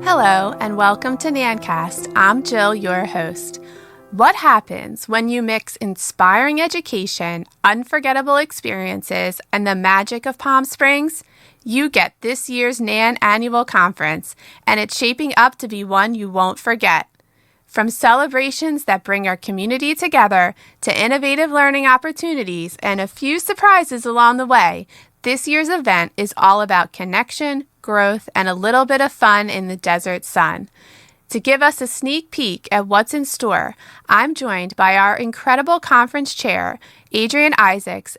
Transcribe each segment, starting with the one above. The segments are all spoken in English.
Hello, and welcome to NANN-cast. I'm Jill, your host. What happens when you mix inspiring education, unforgettable experiences, and the magic of Palm Springs? You get this year's NANN Annual Conference, and it's shaping up to be one you won't forget. From celebrations that bring our community together to innovative learning opportunities and a few surprises along the way, this year's event is all about connection, growth, and a little bit of fun in the desert sun. To give us a sneak peek at what's in store, I'm joined by our incredible conference chair, Adrienne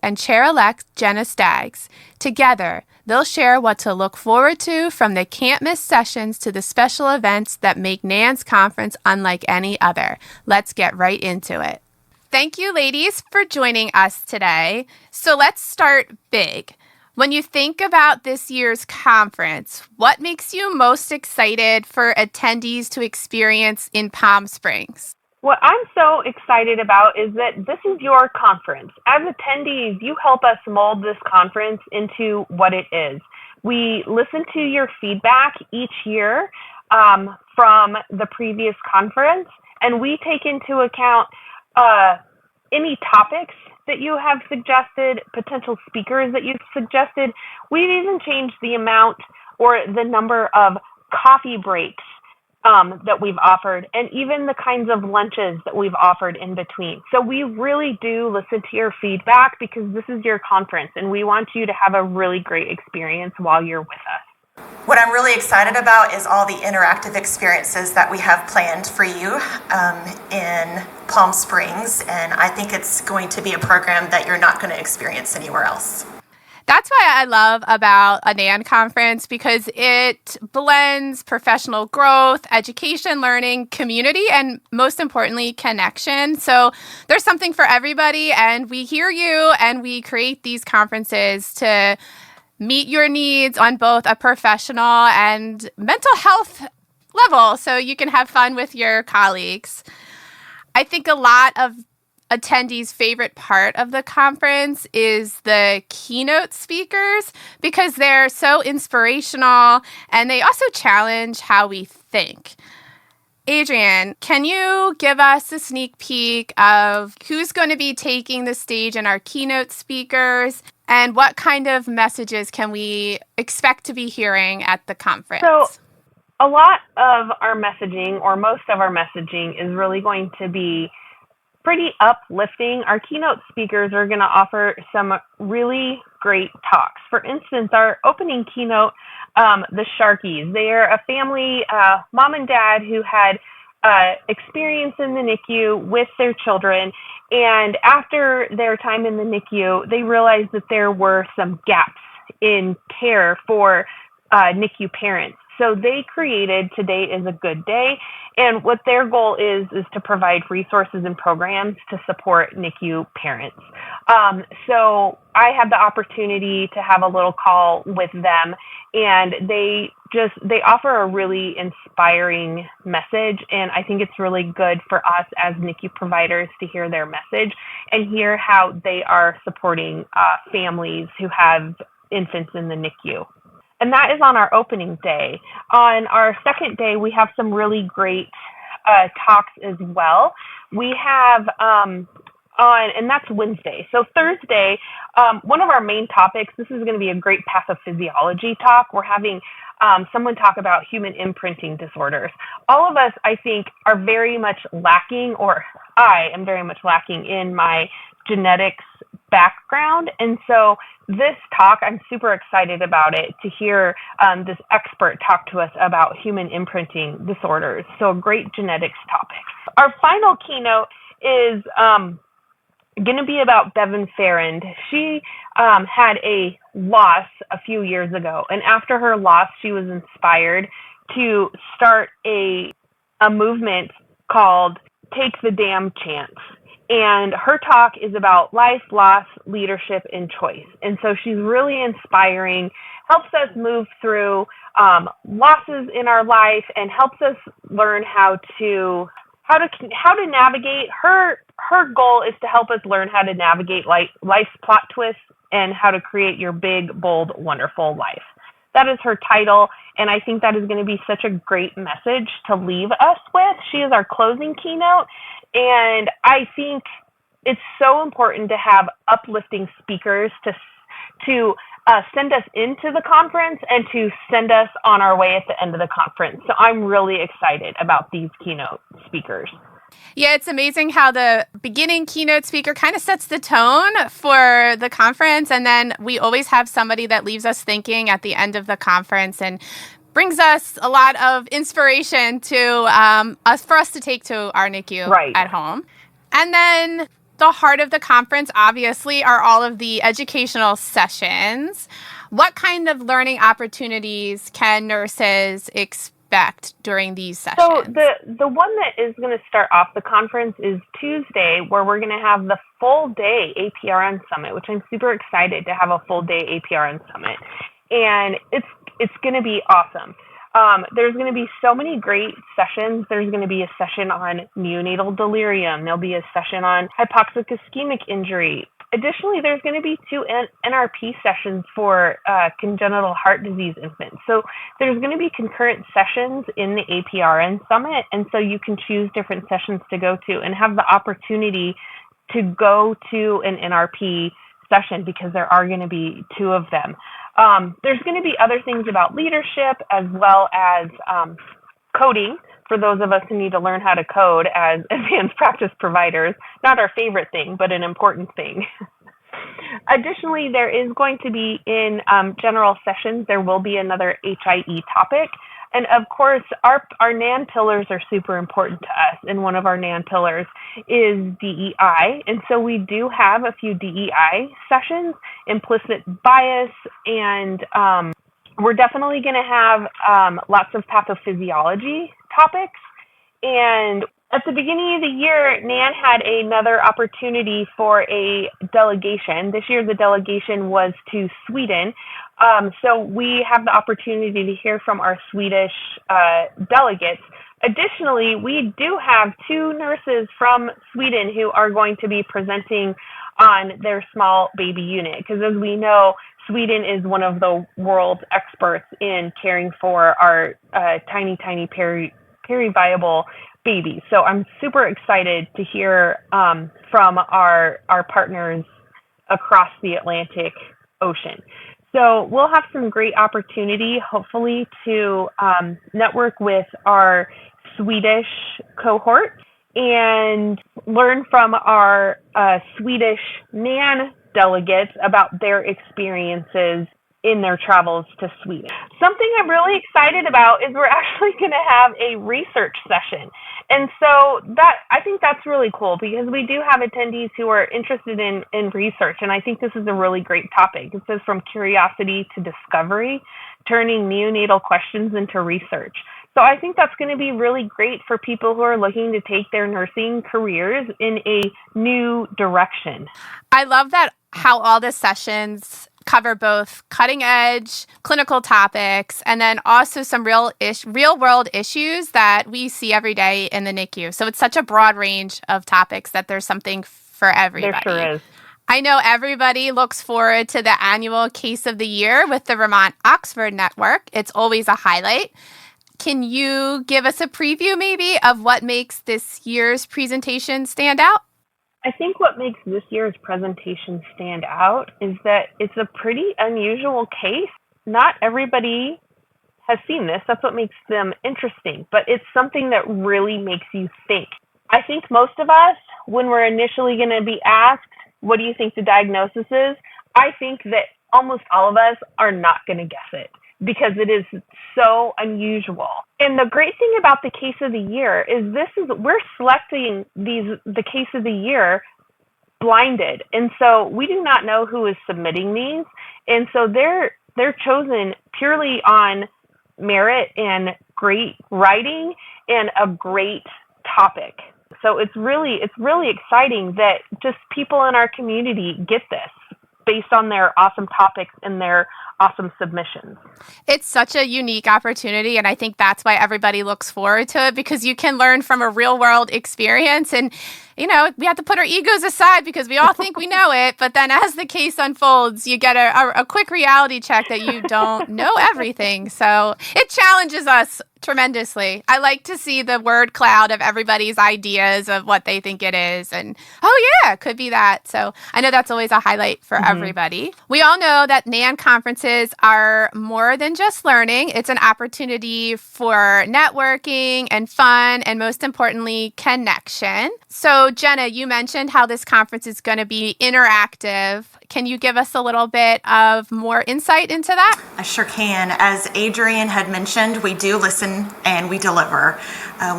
and chair-elect Jenna Staggs. Together, they'll share what to look forward to from the can't-miss sessions to the special events that make NANN's conference unlike any other. Let's get right into it. Thank you, ladies, for joining us today. So let's start big. When you think about this year's conference, what makes you most excited for attendees to experience in Palm Springs? What I'm so excited about is that this is your conference. As attendees, you help us mold this conference into what it is. We listen to your feedback each year from the previous conference, and we take into account any topics that you have suggested, potential speakers that you've suggested. We've even changed the amount or the number of coffee breaks that we've offered, and even the kinds of lunches that we've offered in between. So we really do listen to your feedback because this is your conference, and we want you to have a really great experience while you're with us. What I'm really excited about is all the interactive experiences that we have planned for you in Palm Springs, and I think it's going to be a program that you're not going to experience anywhere else. That's why I love about a NANN conference, because it blends professional growth, education, learning, community, and most importantly, connection. So there's something for everybody, and we hear you, and we create these conferences to meet your needs on both a professional and mental health level so you can have fun with your colleagues. I think a lot of attendees' favorite part of the conference is the keynote speakers because they're so inspirational and they also challenge how we think. Adrienne, can you give us a sneak peek of who's going to be taking the stage in our keynote speakers and what kind of messages can we expect to be hearing at the conference? So a lot of our messaging, or most of our messaging, is really going to be pretty uplifting. Our keynote speakers are going to offer some really great talks. For instance, our opening keynote, the Sharkies, they are a family, mom and dad, who had experience in the NICU with their children. And after their time in the NICU, they realized that there were some gaps in care for NICU parents. So they created Today is a Good Day. And what their goal is to provide resources and programs to support NICU parents. So I had the opportunity to have a little call with them, and they offer a really inspiring message. And I think it's really good for us as NICU providers to hear their message and hear how they are supporting families who have infants in the NICU. And that is on our opening day. On our second day, we have some really great talks as well. We have and that's Wednesday. So Thursday, one of our main topics, this is going to be a great pathophysiology talk. We're having someone talk about human imprinting disorders. All of us, I think, are very much lacking, or I am very much lacking in my genetics background. And so this talk, I'm super excited about it, to hear this expert talk to us about human imprinting disorders. So a great genetics topic. Our final keynote is going to be about Bevan Farrand. She had a loss a few years ago, and after her loss, she was inspired to start a movement called Take the Damn Chance. And her talk is about life, loss, leadership, and choice. And so she's really inspiring, helps us move through losses in our life, and helps us learn how to navigate. Her goal is to help us learn how to navigate life's plot twists and how to create your big, bold, wonderful life. That is her title, and I think that is going to be such a great message to leave us with. She is our closing keynote, and I think it's so important to have uplifting speakers to send us into the conference and to send us on our way at the end of the conference. So I'm really excited about these keynote speakers. Yeah, it's amazing how the beginning keynote speaker kind of sets the tone for the conference. And then we always have somebody that leaves us thinking at the end of the conference and brings us a lot of inspiration for us to take to our NICU at home. And then the heart of the conference, obviously, are all of the educational sessions. What kind of learning opportunities can nurses expect during these sessions? So the one that is going to start off the conference is Tuesday, where we're going to have the full day APRN Summit, which I'm super excited to have a full day APRN Summit. And it's going to be awesome. There's going to be so many great sessions. There's going to be a session on neonatal delirium. There'll be a session on hypoxic ischemic injury. Additionally, there's going to be 2 NRP sessions for congenital heart disease infants. So there's going to be concurrent sessions in the APRN Summit, and so you can choose different sessions to go to and have the opportunity to go to an NRP session because there are going to be 2 of them. There's going to be other things about leadership as well as coding for those of us who need to learn how to code as advanced practice providers. Not our favorite thing, but an important thing. Additionally, there is going to be in general sessions, there will be another HIE topic. And of course, our NANN pillars are super important to us. And one of our NANN pillars is DEI. And so we do have a few DEI sessions, implicit bias, and we're definitely going to have lots of pathophysiology topics. And at the beginning of the year, NANN had another opportunity for a delegation. This year, the delegation was to Sweden. So we have the opportunity to hear from our Swedish delegates. Additionally, we do have 2 nurses from Sweden who are going to be presenting on their small baby unit. Because as we know, Sweden is one of the world's experts in caring for our tiny peri-viable babies. So I'm super excited to hear from our partners across the Atlantic Ocean. So we'll have some great opportunity, hopefully, to network with our Swedish cohort and learn from our Swedish NANN delegates about their experiences in their travels to Sweden. Something I'm really excited about is we're actually going to have a research session. And so I think that's really cool because we do have attendees who are interested in research. And I think this is a really great topic. It says from curiosity to discovery, turning neonatal questions into research. So I think that's going to be really great for people who are looking to take their nursing careers in a new direction. I love that how all the sessions cover both cutting edge clinical topics and then also some real world issues that we see every day in the NICU. So it's such a broad range of topics that there's something for everybody. There sure is. I know everybody looks forward to the annual Case of the Year with the Vermont Oxford Network. It's always a highlight. Can you give us a preview maybe of what makes this year's presentation stand out? I think what makes this year's presentation stand out is that it's a pretty unusual case. Not everybody has seen this. That's what makes them interesting, but it's something that really makes you think. I think most of us, when we're initially going to be asked, what do you think the diagnosis is? I think that almost all of us are not going to guess it because it is so unusual. And the great thing about the Case of the Year is we're selecting the Case of the Year blinded. And so we do not know who is submitting these. And so they're chosen purely on merit and great writing and a great topic. So it's really exciting that just people in our community get this based on their awesome topics and their awesome submissions. It's such a unique opportunity, and I think that's why everybody looks forward to it, because you can learn from a real-world experience. And, we have to put our egos aside because we all think we know it, but then as the case unfolds, you get a quick reality check that you don't know everything. So it challenges us tremendously. I like to see the word cloud of everybody's ideas of what they think it is. And, it could be that. So I know that's always a highlight for everybody. We all know that NANN conferences are more than just learning. It's an opportunity for networking and fun, and most importantly, connection. So Jenna, you mentioned how this conference is going to be interactive. Can you give us a little bit of more insight into that? I sure can. As Adrienne had mentioned, we do listen and we deliver.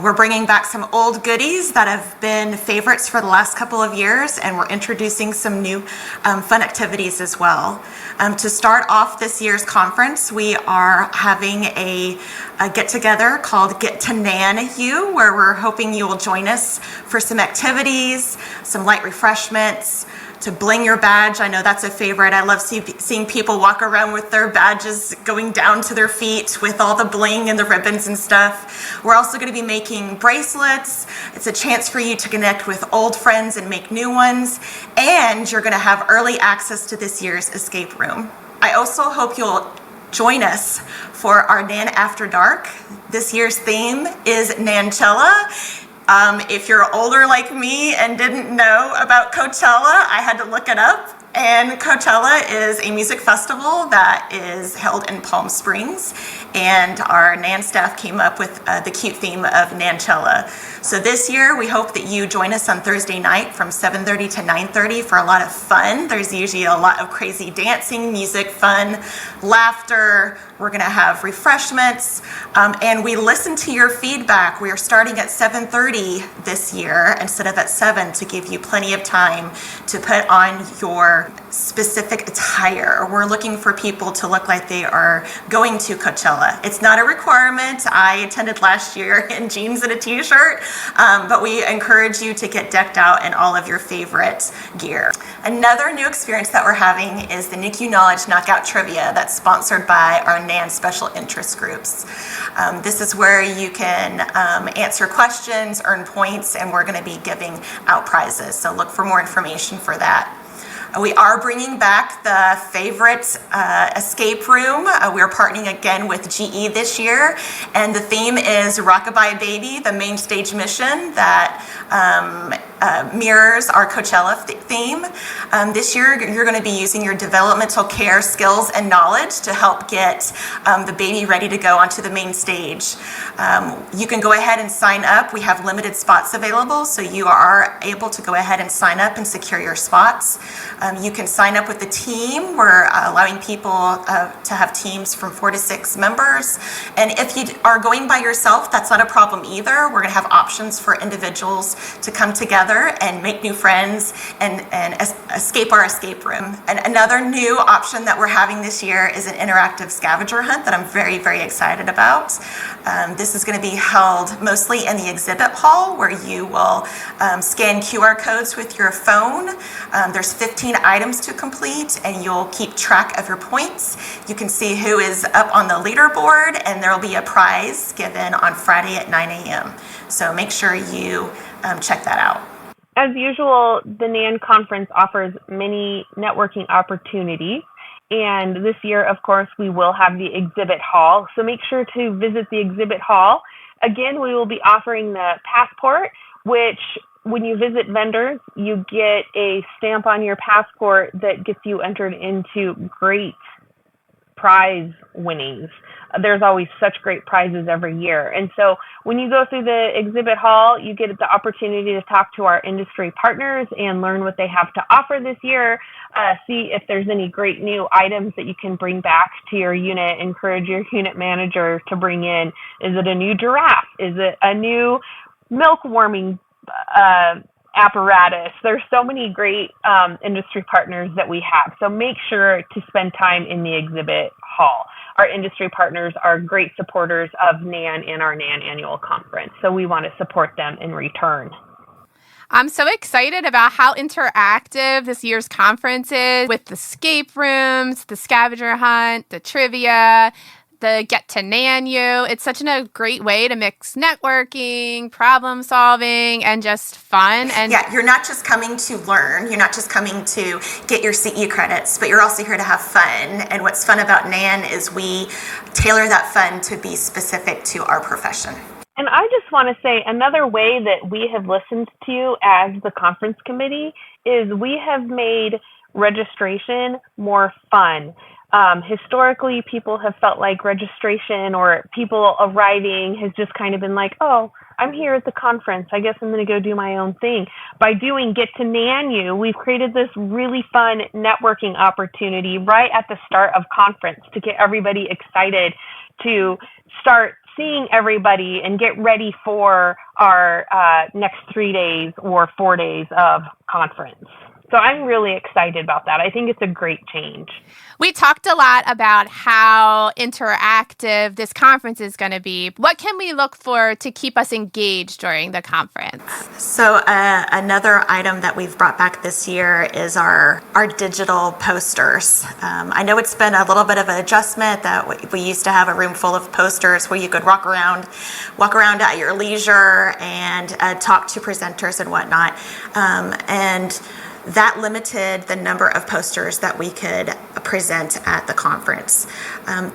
We're bringing back some old goodies that have been favorites for the last couple of years, and we're introducing some new fun activities as well. To start off this year's conference, we are having a get-together called Get to NANN-U, where we're hoping you will join us for some activities, some light refreshments, to bling your badge. I know that's a favorite. I love seeing people walk around with their badges going down to their feet with all the bling and the ribbons and stuff. We're also going to be making bracelets. It's a chance for you to connect with old friends and make new ones. And you're going to have early access to this year's escape room. I also hope you'll join us for our NANN After Dark. This year's theme is NANN-chella. If you're older like me and didn't know about Coachella, I had to look it up. And Coachella is a music festival that is held in Palm Springs, and our NANN staff came up with the cute theme of NANN-chella. So this year, we hope that you join us on Thursday night from 7:30 to 9:30 for a lot of fun. There's usually a lot of crazy dancing, music, fun, laughter. We're going to have refreshments, and we listen to your feedback. We are starting at 7:30 this year instead of at 7 to give you plenty of time to put on your specific attire. We're looking for people to look like they are going to Coachella. It's not a requirement. I attended last year in jeans and a t-shirt, but we encourage you to get decked out in all of your favorite gear. Another new experience that we're having is the NICU Knowledge Knockout Trivia that's sponsored by our NANN special interest groups. This is where you can answer questions, earn points, and we're going to be giving out prizes. So look for more information for that. We are bringing back the favorite escape room. We're partnering again with GE this year, and the theme is Rockabye Baby, the main stage mission that mirrors our Coachella theme. This year, you're going to be using your developmental care skills and knowledge to help get the baby ready to go onto the main stage. You can go ahead and sign up. We have limited spots available, so you are able to go ahead and sign up and secure your spots. You can sign up with the team. We're allowing people to have teams from 4 to 6 members. And if you are going by yourself, that's not a problem either. We're going to have options for individuals to come together and make new friends and escape our escape room. And another new option that we're having this year is an interactive scavenger hunt that I'm very, very excited about. This is going to be held mostly in the exhibit hall, where you will scan QR codes with your phone. There's 15 items to complete, and you'll keep track of your points. You can see who is up on the leaderboard, and there will be a prize given on Friday at 9 a.m. So make sure you check that out. As usual, the NANN conference offers many networking opportunities. And this year, of course, we will have the exhibit hall. So make sure to visit the exhibit hall. Again, we will be offering the passport, which when you visit vendors, you get a stamp on your passport that gets you entered into great prize winnings. There's always such great prizes every year. And so when you go through the exhibit hall, you get the opportunity to talk to our industry partners and learn what they have to offer this year, see if there's any great new items that you can bring back to your unit, encourage your unit manager to bring in. Is it a new giraffe? Is it a new milk warming apparatus? There's so many great industry partners that we have. So make sure to spend time in the exhibit hall. Our industry partners are great supporters of NANN and our NANN annual conference, so we want to support them in return. I'm so excited about how interactive this year's conference is with the escape rooms, the scavenger hunt, the trivia, the get to NANN-you. It's such a great way to mix networking, problem solving, and just fun. And yeah, you're not just coming to learn, you're not just coming to get your CE credits, but you're also here to have fun. And what's fun about NANN is we tailor that fun to be specific to our profession. And I just want to say another way that we have listened to you as the conference committee is we have made registration more fun. Historically, people have felt like registration or people arriving has just kind of been like, oh, I'm here at the conference. I guess I'm going to go do my own thing. By doing Get to NANN-you, we've created this really fun networking opportunity right at the start of conference to get everybody excited to start seeing everybody and get ready for our next 3 days or 4 days of conference. So I'm really excited about that. I think it's a great change. We talked a lot about how interactive this conference is going to be. What can we look for to keep us engaged during the conference? So another item that we've brought back this year is our digital posters. I know it's been a little bit of an adjustment that we used to have a room full of posters where you could walk around at your leisure and talk to presenters and whatnot. And that limited the number of posters that we could present at the conference.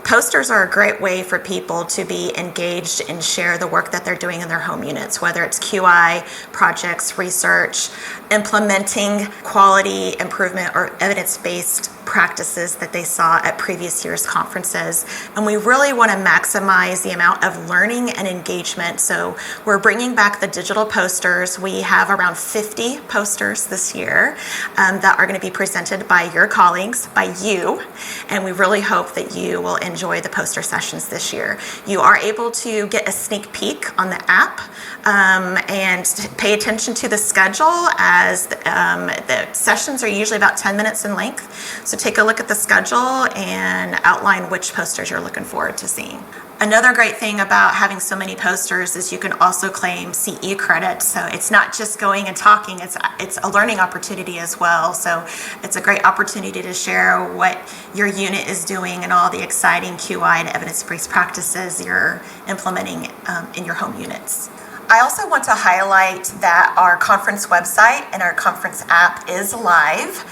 Posters are a great way for people to be engaged and share the work that they're doing in their home units, whether it's QI, projects, research, implementing quality improvement or evidence-based practices that they saw at previous year's conferences. And we really want to maximize the amount of learning and engagement. So we're bringing back the digital posters. We have around 50 posters this year that are going to be presented by your colleagues, by you. And we really hope that you will enjoy the poster sessions this year. You are able to get a sneak peek on the app and pay attention to the schedule as the sessions are usually about 10 minutes in length. So take a look at the schedule and outline which posters you're looking forward to seeing. Another great thing about having so many posters is you can also claim CE credit. So it's not just going and talking, it's a learning opportunity as well. So it's a great opportunity to share what your unit is doing and all the exciting QI and evidence-based practices you're implementing in your home units. I also want to highlight that our conference website and our conference app is live.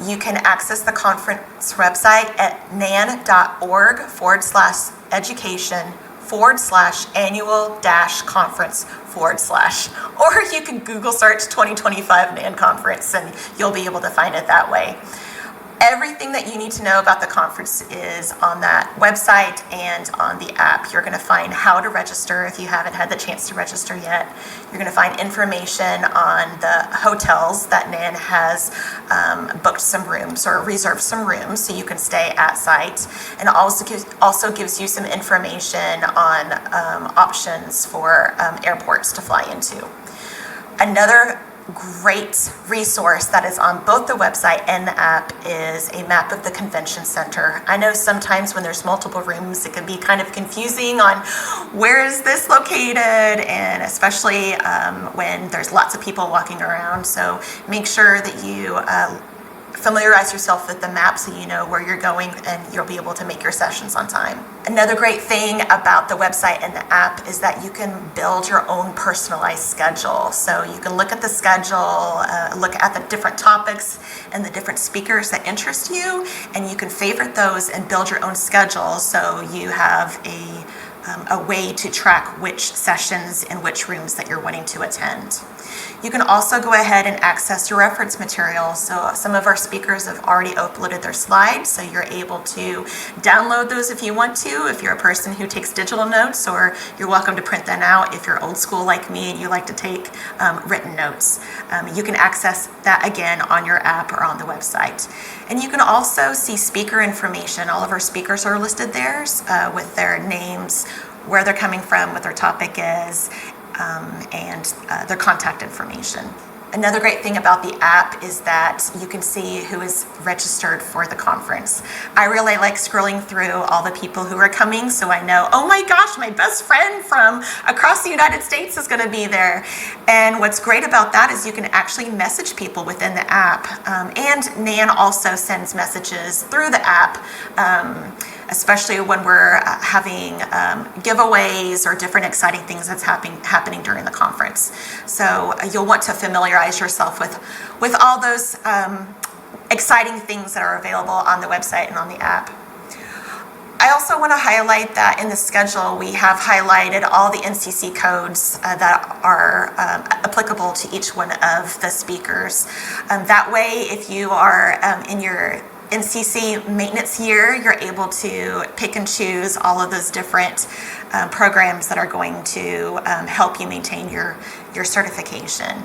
You can access the conference website at nann.org/education/annual-conference/ or you can Google search 2025 NANN conference and you'll be able to find it that way. Everything that you need to know about the conference is on that website and on the app. You're going to find how to register if you haven't had the chance to register yet. You're going to find information on the hotels that NANN has booked some rooms or reserved some rooms so you can stay at site. And also gives you some information on options for airports to fly into. Another great resource that is on both the website and the app is a map of the convention center. I know sometimes when there's multiple rooms, it can be kind of confusing on where is this located, and especially when there's lots of people walking around. So make sure that you familiarize yourself with the map so you know where you're going and you'll be able to make your sessions on time. Another great thing about the website and the app is that you can build your own personalized schedule. So you can look at the schedule, look at the different topics and the different speakers that interest you, and you can favorite those and build your own schedule so you have a way to track which sessions in which rooms that you're wanting to attend. You can also go ahead and access your reference material. So some of our speakers have already uploaded their slides, so you're able to download those if you want to, if you're a person who takes digital notes, or you're welcome to print them out if you're old school like me and you like to take written notes. You can access that again on your app or on the website. And you can also see speaker information. All of our speakers are listed there with their names, where they're coming from, what their topic is, and their contact information. Another great thing about the app is that you can see who is registered for the conference. I really like scrolling through all the people who are coming, so I know, oh my gosh, my best friend from across the United States is going to be there. And what's great about that is you can actually message people within the app. And NANN also sends messages through the app, especially when we're having giveaways or different exciting things that's happening during the conference. So you'll want to familiarize yourself with all those exciting things that are available on the website and on the app. I also want to highlight that in the schedule we have highlighted all the NCC codes that are applicable to each one of the speakers. That way, if you are in your NCC maintenance year, you're able to pick and choose all of those different programs that are going to help you maintain your certification.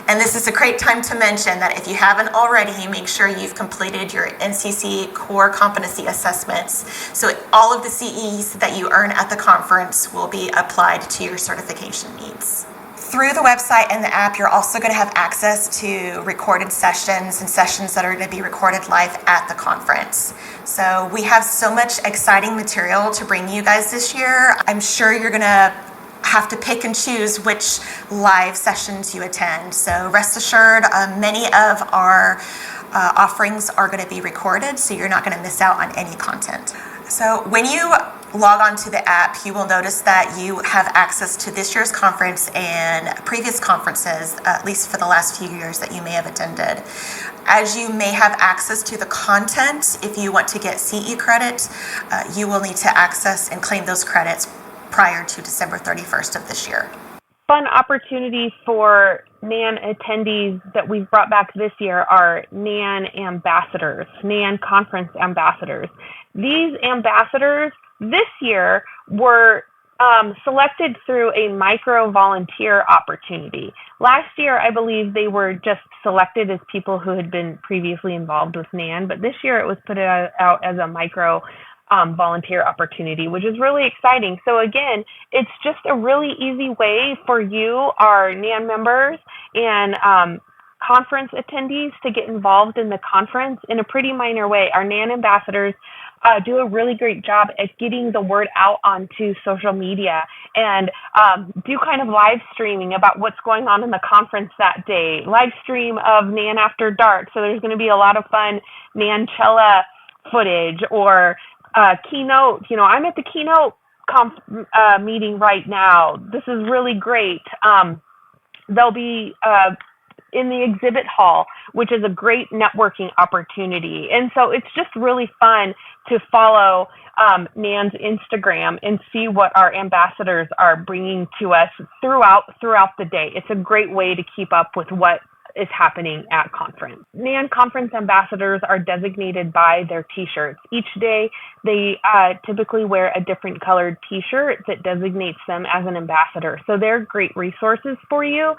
And this is a great time to mention that if you haven't already, make sure you've completed your NCC core competency assessments. So all of the CEs that you earn at the conference will be applied to your certification needs. Through the website and the app, you're also going to have access to recorded sessions and sessions that are going to be recorded live at the conference. So we have so much exciting material to bring you guys this year. I'm sure you're going to have to pick and choose which live sessions you attend. So rest assured, many of our offerings are going to be recorded, so you're not going to miss out on any content. So when you log on to the app, you will notice that you have access to this year's conference and previous conferences, at least for the last few years that you may have attended. As you may have access to the content, if you want to get CE credit, you will need to access and claim those credits prior to December 31st of this year. Fun opportunities for NANN attendees that we've brought back this year are NANN ambassadors, NANN conference ambassadors. These ambassadors this year were selected through a micro volunteer opportunity. Last year, I believe they were just selected as people who had been previously involved with NANN, but this year it was put out as a micro volunteer opportunity, which is really exciting. So again, it's just a really easy way for you, our NANN members and conference attendees, to get involved in the conference in a pretty minor way. Our NANN ambassadors do a really great job at getting the word out onto social media and do kind of live streaming about what's going on in the conference that day, live stream of NANN After Dark. So there's going to be a lot of fun NANN-chella footage or keynote. You know, I'm at the keynote meeting right now. This is really great. They'll be in the exhibit hall, which is a great networking opportunity. And so it's just really fun to follow NANN's Instagram and see what our ambassadors are bringing to us throughout the day. It's a great way to keep up with what is happening at conference. NANN conference ambassadors are designated by their t-shirts. Each day they typically wear a different colored t-shirt that designates them as an ambassador. So they're great resources for you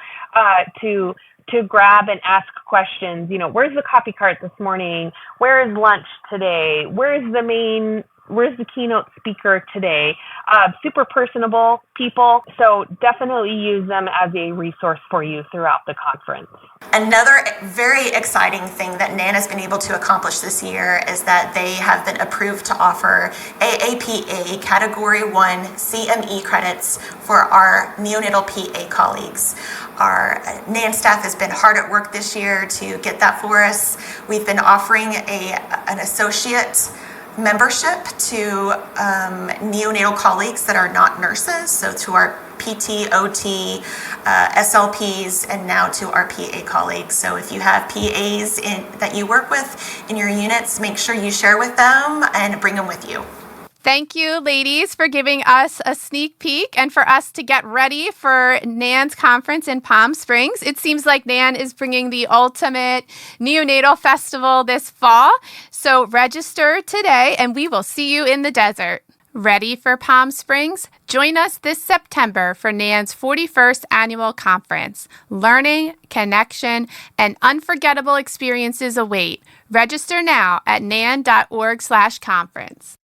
to grab and ask questions. You know, where's the coffee cart this morning? Where is lunch today? Where's the keynote speaker today? Super personable people. So definitely use them as a resource for you throughout the conference. Another very exciting thing that NANN has been able to accomplish this year is that they have been approved to offer AAPA Category 1 CME credits for our neonatal PA colleagues. Our NANN staff has been hard at work this year to get that for us. We've been offering an associate membership to neonatal colleagues that are not nurses, so to our PT, OT, SLPs, and now to our PA colleagues. So if you have PAs that you work with in your units, make sure you share with them and bring them with you. Thank you, ladies, for giving us a sneak peek and for us to get ready for NANN's conference in Palm Springs. It seems like NANN is bringing the ultimate neonatal festival this fall. So register today and we will see you in the desert. Ready for Palm Springs? Join us this September for NANN's 41st annual conference. Learning, connection, and unforgettable experiences await. Register now at nann.org/conference.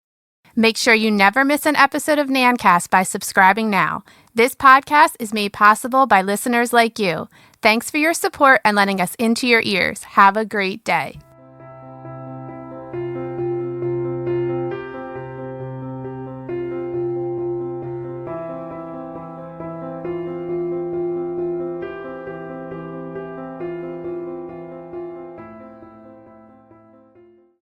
Make sure you never miss an episode of NANNcast by subscribing now. This podcast is made possible by listeners like you. Thanks for your support and letting us into your ears. Have a great day.